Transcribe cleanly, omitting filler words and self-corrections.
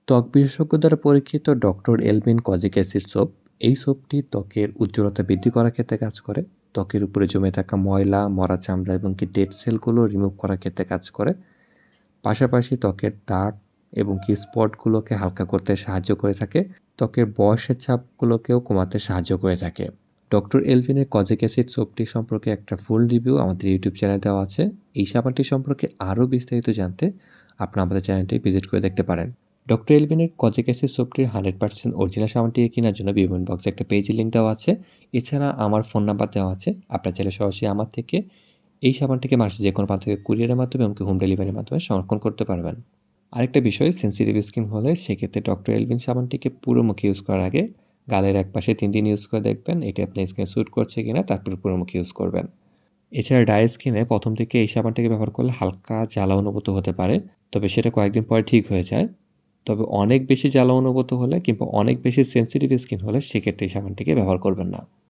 ত্বক বিশেষজ্ঞ দ্বারা পরীক্ষিত doctor Alvin kojic acid soap. এই সোপটি ত্বকের উজ্জ্বলতা বৃদ্ধি করার ক্ষেত্রে কাজ করে। ত্বকের উপরে জমে থাকা ময়লা, মরা চামড়া এবং ডেড সেলগুলো রিমুভ করার ক্ষেত্রে কাজ করে। পাশাপাশি ত্বকের দাগ এবং স্পটগুলোকে হালকা করতে সাহায্য করে থাকে। ত্বকের বয়সের ছাপগুলোকেও কমাতে সাহায্য করে থাকে। ডক্টর এলভিনের কজিক অ্যাসিড সোপটি সম্পর্কে একটা ফুল রিভিউ আমাদের ইউটিউব চ্যানেলে দেওয়া আছে। এই সাবানটি সম্পর্কে আরও বিস্তারিত জানতে আপনারা আমাদের চ্যানেলটি ভিজিট করে দেখতে পারেন। ডক্টর এলভিনের কজিক অ্যাসিড সোপটির 100% অরিজিনাল সাবানটি কেনার জন্য বিভিন্ন বক্সে একটা পেজের লিঙ্ক দেওয়া আছে। এছাড়া আমার ফোন নাম্বার দেওয়া আছে। আপনার চাইলে সরাসরি আমার থেকে এই সাবানটিকে বাংলাদেশের যে কোনো প্রান্ত থেকে কুরিয়ারের মাধ্যমে এমনকি হোম ডেলিভারির মাধ্যমে সংরক্ষণ করতে পারবেন। আরেকটা বিষয়, সেনসিটিভ স্কিন হলে সেক্ষেত্রে ডক্টর এলভিন সাবানটিকে পুরো মুখে ইউজ করার আগে গালের এক পাশে 3 দিন ইউজ করে দেখবেন এটা আপনার স্কিনে স্যুট করছে কিনা, তারপর পুরো মুখে ইউজ করবেন। এছাড়া ড্রাই স্কিনে প্রথম দিকে এই সাবানটাকে ব্যবহার করলে হালকা জ্বালা অনুভূত হতে পারে, তবে সেটা কয়েকদিন পরে ঠিক হয়ে যায়। তবে অনেক বেশি জ্বালা অনুভূত হলে কিংবা অনেক বেশি সেনসিটিভ স্কিন হলে সেক্ষেত্রে এই সাবানটিকে ব্যবহার করবেন না।